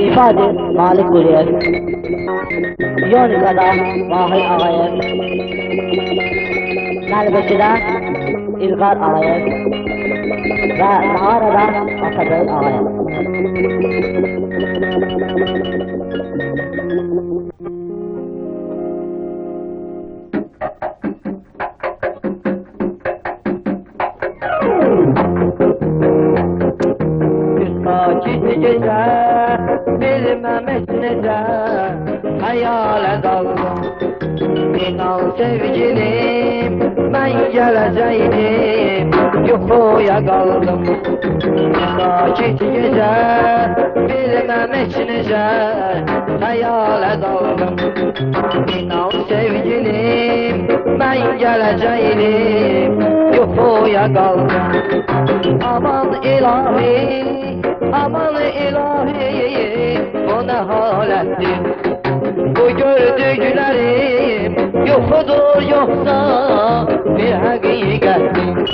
İfade Malik Gülyer, Yonika'da Mahir Ağayev, Nəlbəşidə İlqar Ağayev və Saharada Atabey Ağayev. Gecə bilməm heç necə həyalə qaldım. İnan sevgilim, mən gələcəkdim, yuxuya qaldım. Sakit gecə bilməm heç necə həyalə qaldım. İnan sevgilim, mən gələcəkdim, yuxuya qaldım. Aman ilahi, aman ilahi, bu ne halettir? Bu gördüklerim yoxudur yoksa bir hakikattir?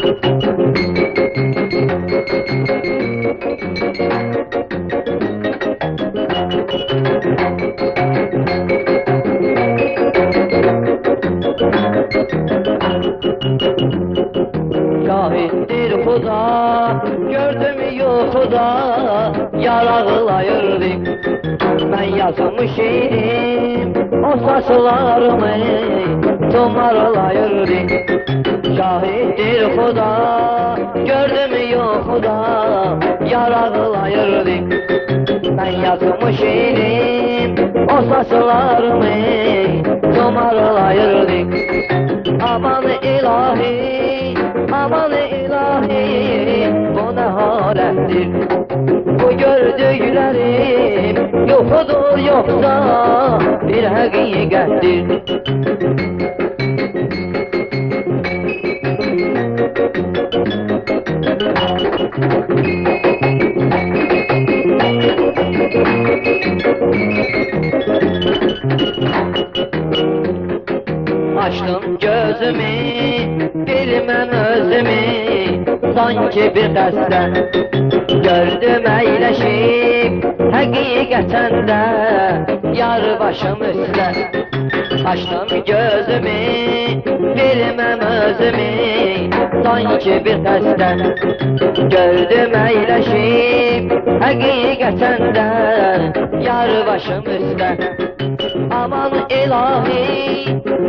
Şahittir Xuda, gördüm yuxuda, yarağılayırdım. Ben yazmış idim, o saçlarımı tumarlayırdım. Şahittir Xuda, gördüm yuxuda, yarağılayırdım. Ben yazmış idim, o saçlarımı tumarlayırdım. Aman ilahi, aman ilahi, bu ne halettir? Bu gördüklerim yoxudur yoksa bir hakikattir? Açtım gözümü, bilmem özümü, sanki bir qəsdən gördüm əyləşib, həqiqətən də yar başım üstə. Açtım gözümü, bilmem özümü, sanki bir qəsdən gördüm əyləşib, həqiqətən də yar başım üstə. Aman ilahi,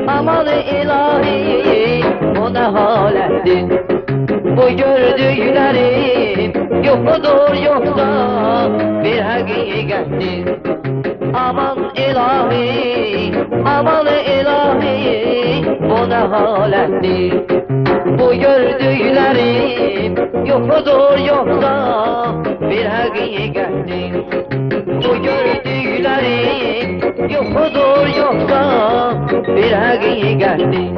aman ilahi, bu ne halettir? Bu gördüklerim yoxudur yoksa bir hakikattir? Aman ilahi, aman ilahi, bu ne halettir? Bu gördüklerim yoxudur yoksa bir hakikattir? Bu gördüklerim yoxudur yoksa bir hakikattir?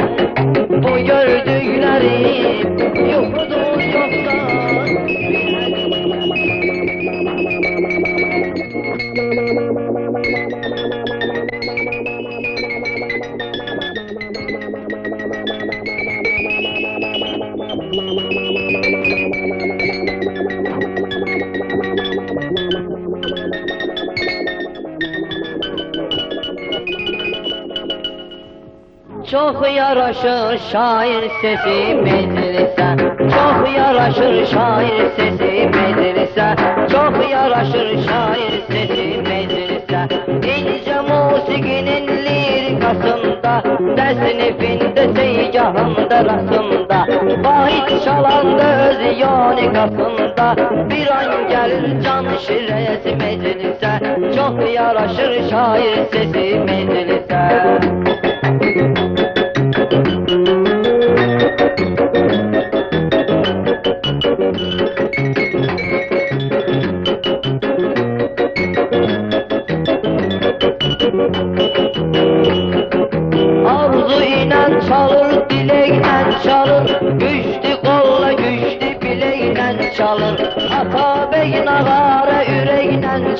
Bu gördüklerim yoxudur yoksa bir Çok yaraşır şair sesi meclise, çok yaraşır şair sesi meclise, çok yaraşır şair sesi meclise. İnce musikinin lirikasında, tesnifinde seygahında rasında, vahid çalanda öz yonikasında, bir an gelir can şiresi meclise, çok yaraşır şair sesi meclise.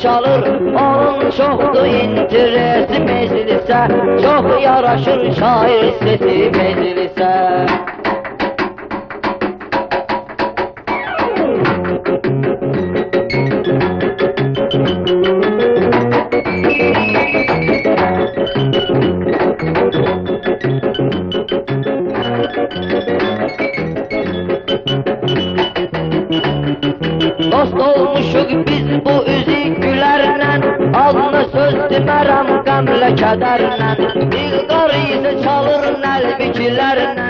çalır, onun çoxdur interesi meclisə, çox yaraşır şair sesi meclisə. Dost olmuşuq biz bu üzük gülərlə, adını söz demərəm qəmlə kədərlə. İlqar isə çalır nəlbikilərlə,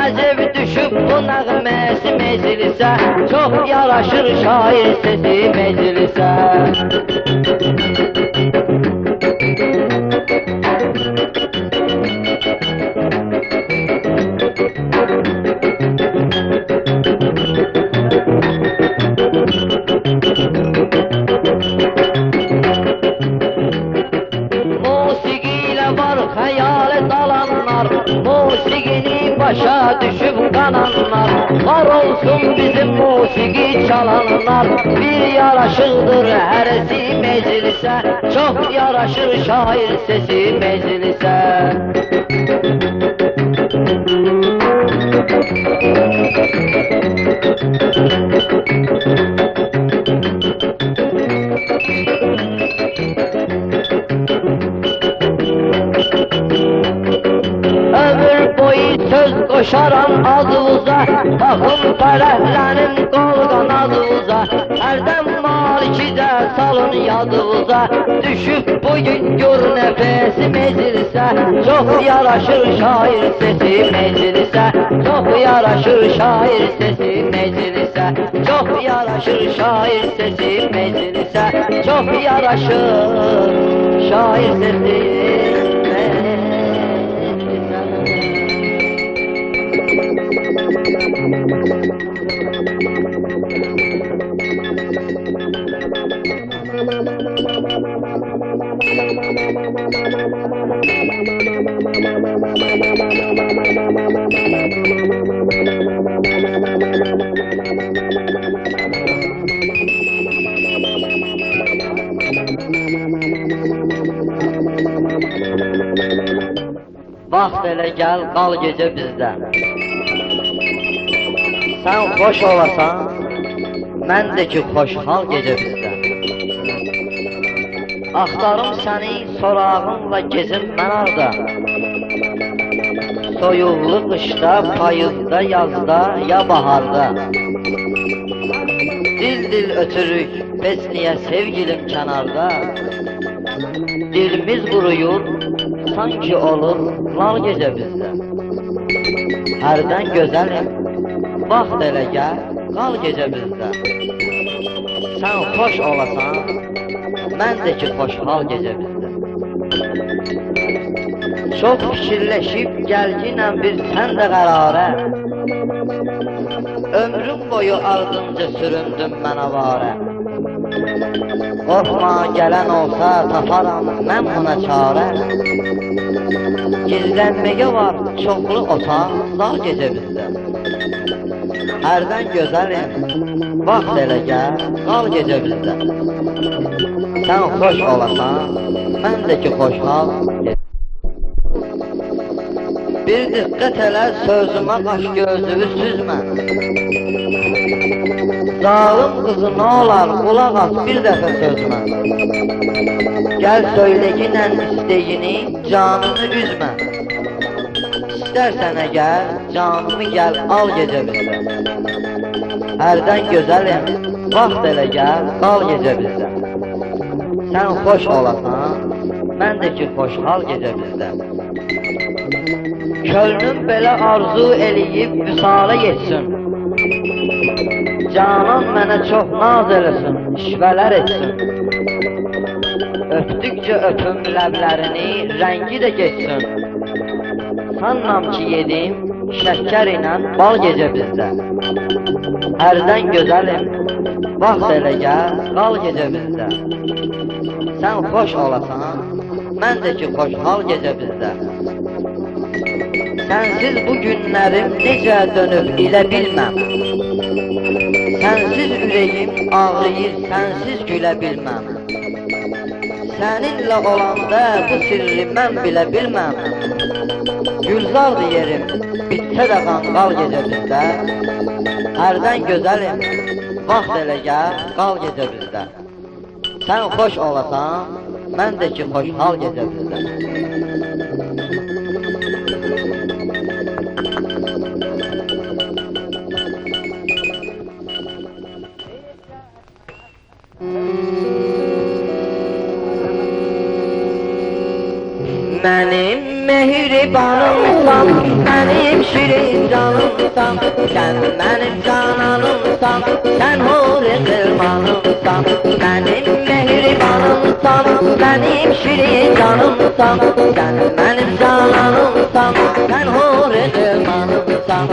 əcəb düşüb bu nəğməsi meclisə, çox yaraşır şair sesi meclisə. Musiqini başa düşüb qananlar, var olsun bizim musiqi çalanlar. Bir yaraşıqdır hərəsi meclisə, çox yaraşır şair sesi meclisə. Söz qoşaram adınıza, baxın fərəhlənin qolqan adınıza. Hərdən malikicə salın yadınıza, düşüb bugün gör nəfəsi meclisə, çox yaraşır şair sesi meclisə, çox yaraşır şair sesi meclisə, çox yaraşır şair sesi meclisə, çox yaraşır şair sesi meclisə. Vaxt elə gəl, qal gecə bizdə. Sən xoş olasan, mən də ki xoşhal gecə bizdə. Axtarım səni sorağınla gezim mən arda. Soyuqlu qışda, payızda, yazda, ya baharda. Dil ötürük, bəs niyə sevgilim kənarda? Dilimiz quruyur, sanki olur lal gecə bizdə. Hərdən gözəlim, vaxt elə gəl, qal gecə bizdə. Sən xoş olasan, mən də ki xoşhal gecə bizdə. Çox fikirləşib gəlginəm bir sən də qərarə. Ömrüm boyu ardınca süründüm mən avarə. Qorxma gələn olsa taparam mən buna çarə. Gizlənməyə var çoxlu otaq dağ gecə bizdə. Hərdən gözəlim, vaxt elə gəl, qal gecə bizdə. Sən xoş olasan, mən də ki xoşhal gecə. Bir diqqət elə sözümə qaş gözlüyü süzmə. Zalım qızı nə olar, qulaq at bir dəfə sözümə. Gəl söyləyinən istəyini, canını üzmə. İstərsən əgər, canımı gəl al gecə bizdə. Hərdən gözəlim, vaxt elə gəl, qal gecə bizdə. Sən xoş olasan, mən də ki xoşhal gecə bizdə. Könlüm belə arzu eləyib vüsala yetsin. Canan mənə çox naz eləsin, işvələr etsin. Öpdükcə öpüm ləblərini, rəngi də geçsin. Sanmam ki yedim, şəkər ilə bal gecə bizdə. Hərdən gözəlim, vaxt elə gəl, qal gecə bizdə. Sən xoş olasan, mən də ki xoşhal gecə bizdə. Sənsiz bu günlərim necə dönüb ilə bilməm. Sensiz ürəyim ağrıyır, sensiz gülə bilməm. Səninlə olanda bu sirri mən bilə bilməm. Gülzardı yerim, bitsə də qanqal gecə bizdə. Hərdən gözəlim, vaxt elə gəl, qal gecə bizdə. Sən xoş olasan, mən də ki xoşhal gecə bizdə. Mənim mehribanımsan, mənim şirin canımsan, sən mənim cananımsan, sən huri qırmanımsan. Mənim mehribanımsan, mənim şirin canımsan, sən mənim cananımsan, sən huri qırmanımsan.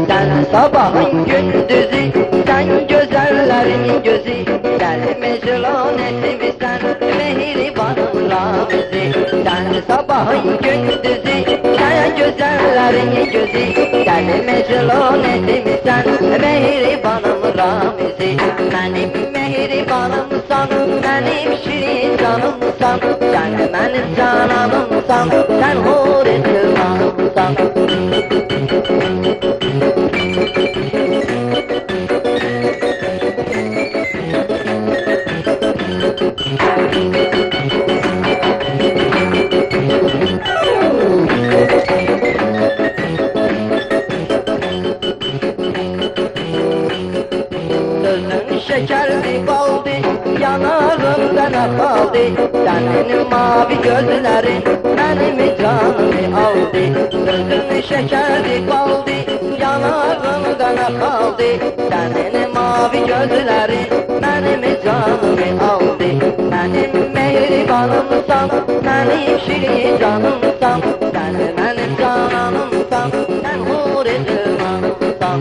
Sen sabahın gündüzü, sen güzellerin gözü, gel mecnun etmişsen mehribanım Ramizi. Sen sabahın gündüzü, sen güzellerin gözü, gel mecnun etmişsen mehribanım Ramizi. Benim mehribanımsan, benim şirin canımsan, sen benim cananımsan, sen huri kırmanımsan. Sözün şekerli baldı, yanağımdan akaldı. Senin mavi gözlerin benim canımı aldı. Sözün şekerli baldı, yanağımdan akaldı. Senin mavi gözlerin benim canımı aldı. Benim mehribanımsan, benim şirin canımsan, sen benim cananımsan, sen huri kırmanımsan.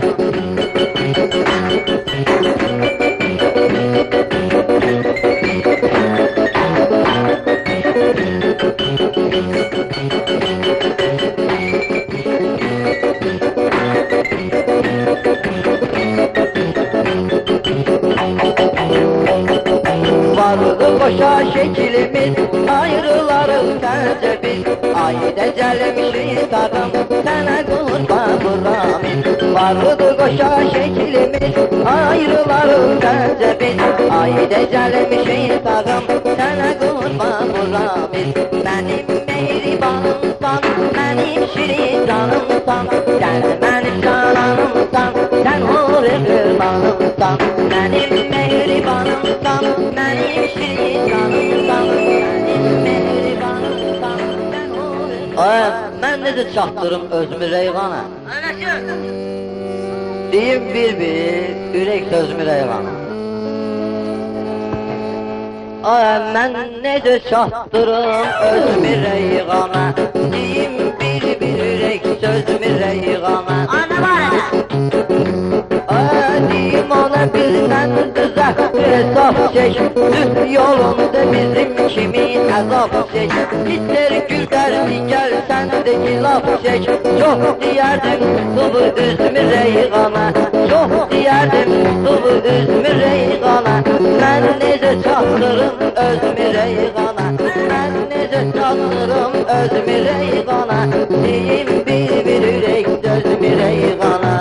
Vardı boşa şeklimiz, ayrılarız sence biz. Ayda gelmişiz tadım, sana kurban Ramiz. Vardı boşa şeklimiz, ayrılarız sence biz. Ayda gelmişiz tadım, sana kurban Ramiz. Benim mehribanımsan, benim şirin canımsan, sen benim cananımsan, sen huri kırmanımsan. Benim mehribanımsan, benim şirin canımsan, benim mehribanımsan, sen huri kırmanımsan. Ay, mən necə çatdırım özümü reyğana? Deyim bir-bir, ürək sözümü reyğana. Ay, mən necə çatdırım özümü reyğana? Deyim bir-bir, ürək sözümü reyğana. Ana var ana. Deyim ona bir sən düzə hesab çək. Düz yolunda bizim kimi əzab çək. İster güldərdi gəl sən də ki laf çək. Çox deyərdim tubu üzmü reyğana, çox deyərdim tubu üzmü reyğana. Mən necə çatdırım özümü reyğana, mən necə çatdırım özümü reyğana. Deyim bir-bir ürək sözümü reyğana.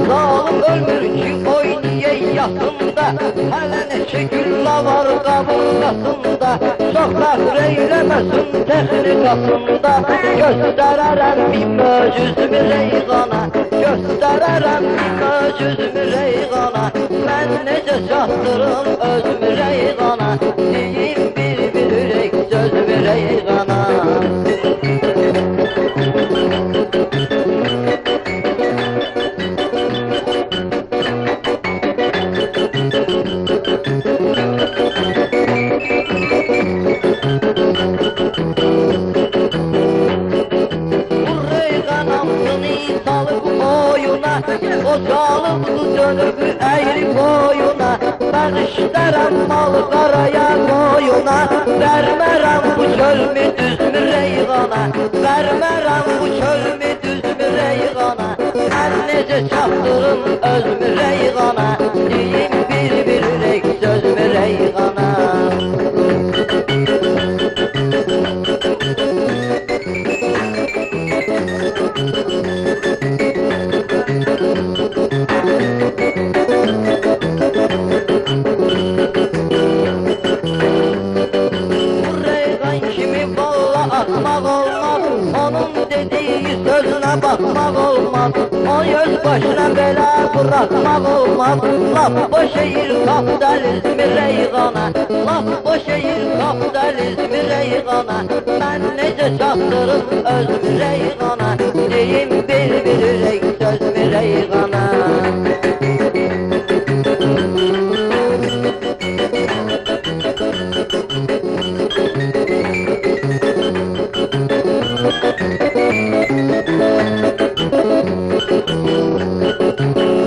Zalim ölmür ki oynayay yatında, hələ neçə gülla var qabırlasında. Çox fəxr eyləməsin texnikasında, göstərərəm bir möcüzümü reyğana, göstərərəm bir möcüzümü reyğana. Mən necə çatdırım özümü reyğana, deyim bir-bir ürək sözümü reyğana. boyuna, o çalıbdı dönüb əyri boyuna. Ben işlərəm mal qaraya boyuna, vermərəm bu çölmü düzmü reyğana, vermərəm bu çölmü düzmü reyğana. Mən necə çatdırım özmü reyğana, deyim bir ürək sözmü reyğana. Atmaq olmaz, onun dediği sözüne bakmaq olmaz. O öz başına belə bırakmaq olmaz. Laf bu şehir kapitalizmi reyğana, laf bu şehir kapitalizmi reyğana. Ben necə çatdırım özmü reyğana, deyim bir ürək sözmü reyğana.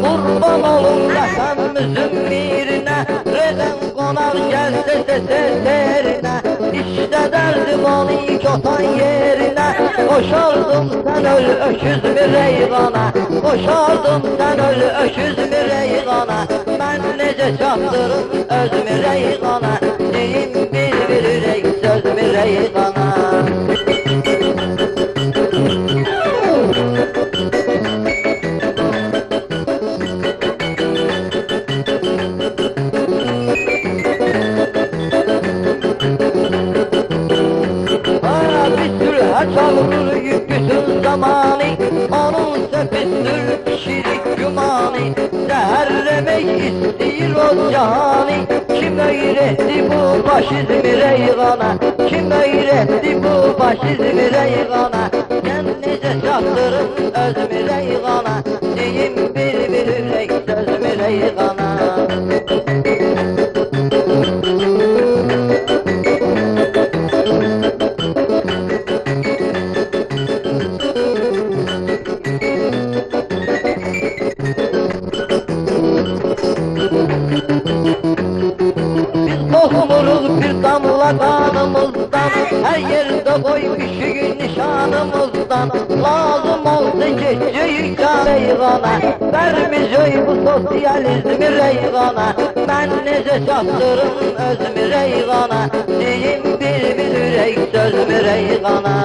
Kurban olun vətənimizin mirine, Rezen qonar gəlsə seserine. İşte derdim onu kotan yerine, koşardım sen öl öküz bir reyğana, koşardım sen öl öküz bir reyğana. Ben necə çatdırım özmü reyğana, deyim bir ürək sözmü reyğana. Çalır bütün zamanı, onun sepistür pişirik gümanı. Zəhərləmək istəyir o cahanı, kim öyrətdi bu faşizmi reyğana, kim öyrətdi bu faşizmi reyğana. Mən necə çatdırım özmü reyğana, deyim bir ürək sözmü reyğana. Toxunuruz bir damla qanımızdan, hər yerdə qoymuşuq nişanımızdan. Lazım olsa keçəcəyik can reyğana, verməyəcək bu sosializmi reyğana. Mən necə çatdırım özmü reyğana, deyim bir ürək sözmü reyğana.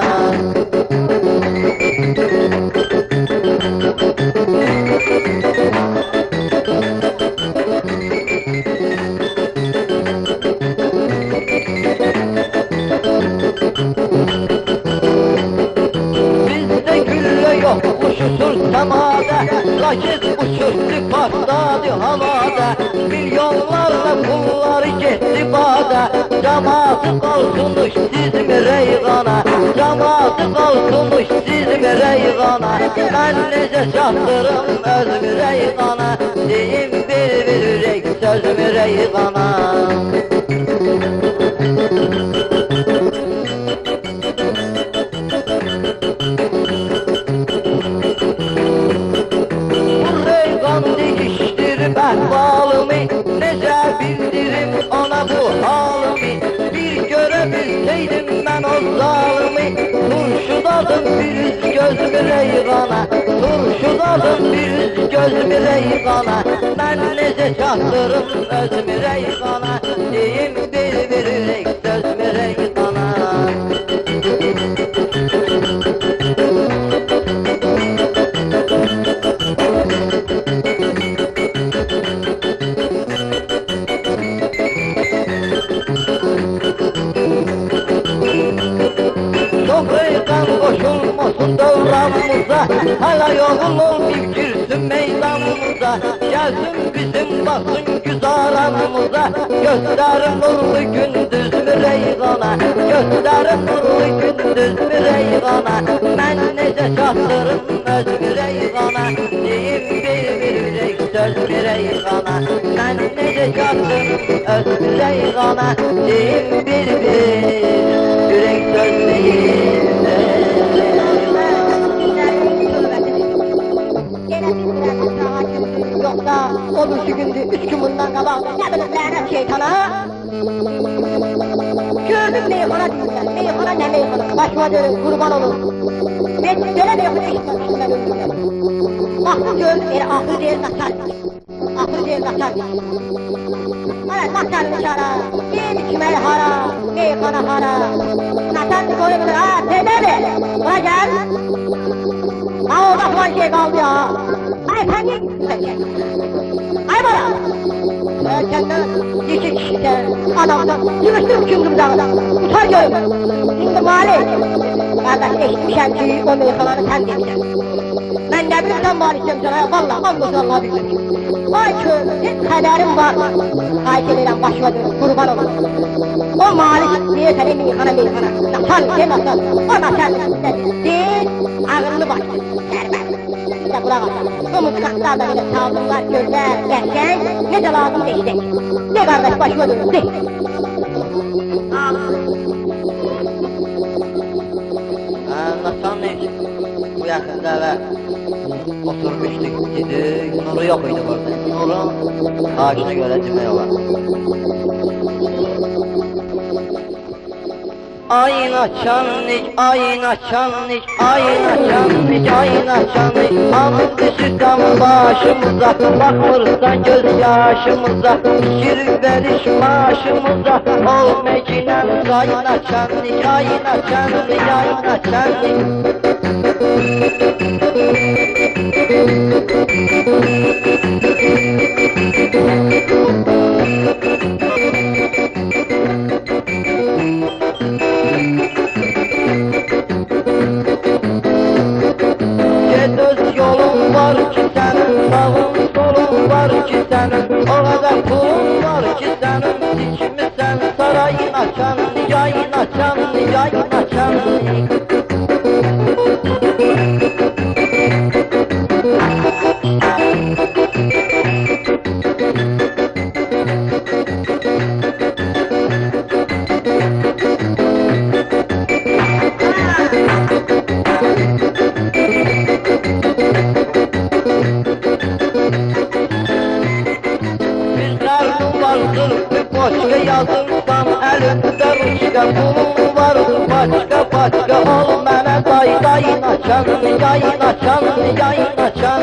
Uçuşur semada, raket uçurdu patladı havada. Milyonlarla pulları gitti bada, cemaatı kalkınmış sizmi reyğana, cemaatı kalkınmış sizmi reyğana. Ben necə çatdırım özmü reyğana, deyim bir ürək sözmü reyğana. Əhvalımı, necə bildirim ona bu halımı. Bir görə bilseydim mən o zalımı, turşudadım bir üz gözmü reyğana, turşudadım bir üz gözmü reyğana. Mən necə çatdırım özmü reyğana, deyim bir ürək sözmü reyğana. Reyğan koşulmasın dövranımıza, hala yoğulur bir girsün meydanımıza. Gelsin bizim basın güzaranımıza, gösterin nurlu gündüzmü reyğana, gösterin nurlu gündüzmü reyğana. Ben necə çatdırım özmü reyğana, deyim bir ürək sözmü reyğana. Ben necə çatdırım özmü reyğana, deyim bir ürək sözmü reyğana. Yoksa o bir gündü, 3 gün bundan qabaq, nə bilim lənət şeytana. Gördüm meyxana deyirlər, meyxana nə meyxana, başıma dönüm, qurban olun. Ben belə meyxana eşitməmişdim mən ömrümdə. Baxdım gördüm, elə axır deyil naçar. Axır deyil naçar. Ana naçarını çara, yem içməyi hara, meyxana hara. Naçarını koyubdur, ha, dedədir, buna gəl. Ha, orada falan şey qaldı ya. Ay, sen niye gittin sen ya? Ay bana! Senden iki kişiden, adamdan, yürüttüm çünkü dağdan. Tutar görüm. Şimdi Malik, kardeş eşitmişem ki o meyhaları sen demişsin. Ben ne bileyim sen Malik'cim sana, valla anlasın Allah bilmem. Ay köyüm, hiç kaderim var. Ay keliden başıma dönüp kurban olur. O Malik niye senin meyhana? Nasıl, sen nasıl? O nasıl? Değil, ağırlı başlı, serbest. İşte kulak asın. Bu mutfaklarda bile sağlıklar, gözler, gerçek, ne de lazım destek. De kardeş başıma dönün, de. Naçalnik bu yaxında və oturmuşduq, dedik, Nuru yox idi burada. Nurun ağacına görə demək olar. Ay naçalnik, ay naçalnik, ay naçalnik, ay naçalnik. Alın düşürsən başımıza, baxmırsan göz yaşımıza. Girib veriş maaşımıza, ol məginəm ay naçalnik, ay naçalnik, ay naçalnik. Öz yolun var ki senin, sağın solun var ki senin. O kadar pulun var ki senin, dikmişsen sarayın açan, yayın açan, yayın açan. Başka yazırsam elimde ruşka, pulum var başka ol mənə yayın açan, yayın açan, yayın açan.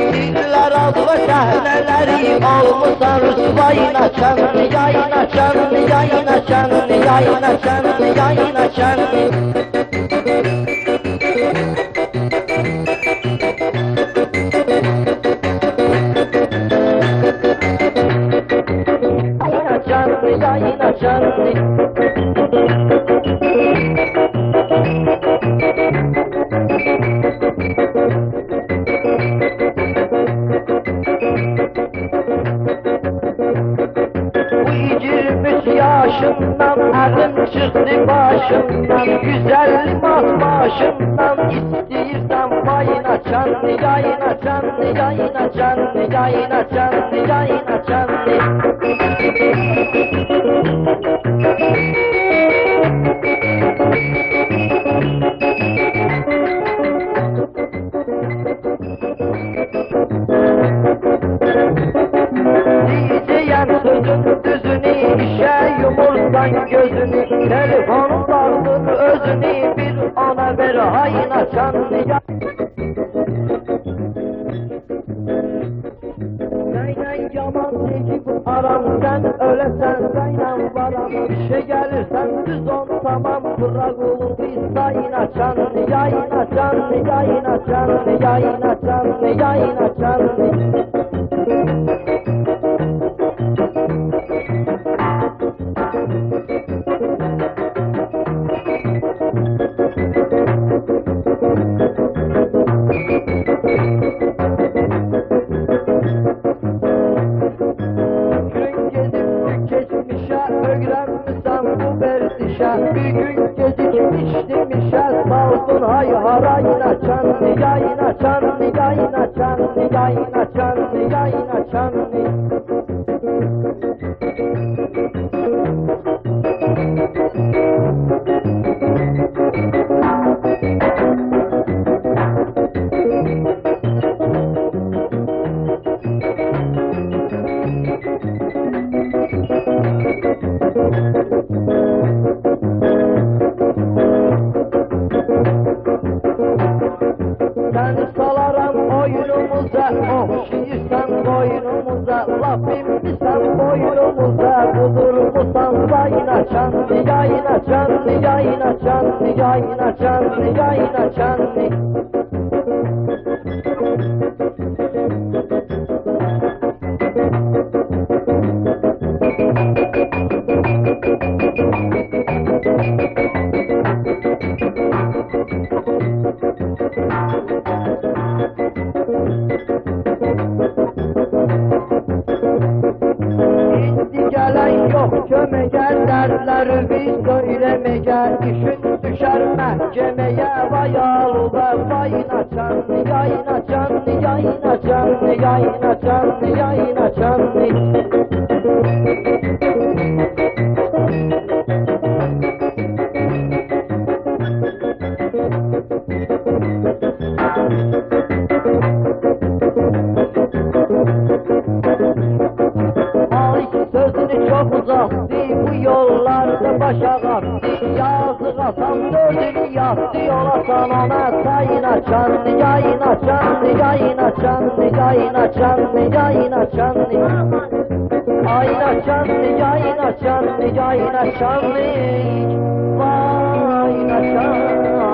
Diller abla səhlələri olmusan rüsvayın açan, yayın açan, yayın açan, yayın açan, yayın açan. Yayın açan, yayın açan. Yaşımdan adım çıktı başımdan, güzel başımdan. İstəyirsən yayın açan, yayın açan, yayın açan, yayın açan, yayın açan. Diyeceğim sözün düzünü, işe yumursan gözünü, telefonların özünü bir ona ver, hayın açan. Neynen yaman necip aram, sen ölesen saynan varam. İşe gelirsen düz on tamam, bırak olur biz yayın açan, yayın açan, yayın açan, yayın açan, yayın açan. işe, bir gün gecikmiştim işe. Salsın hay harayına çanlı, yayına çanlı, yayına çanlı, yayına çanlı, yayına çanlı. Seni salaram oyunumuza, okşayırsan boynumuza, laf indirsen boynumuza, kudurmusan yayına çanlı, yayına çanlı, yayına çanlı, yayına çanlı, yayına çanlı. İndi gelen yok kömeye, dertleri biz söylemeye, işin düşer mahkemeye, vay ağlılar vayına çanlı, yayına çanlı, yayına çanlı, yayına çanlı, yayına çanlı. Ay sözünü çok uzattı, bu yollarda başa kalktı. Yazık atam dördünü yattı, yola sana sayına çanlı, yayına çanlı, yayına çanlı, yayına çanlı, yayına çanlı. Ayna çanlı, yayına çanlı, yayına çanlı. Vayna çanlı.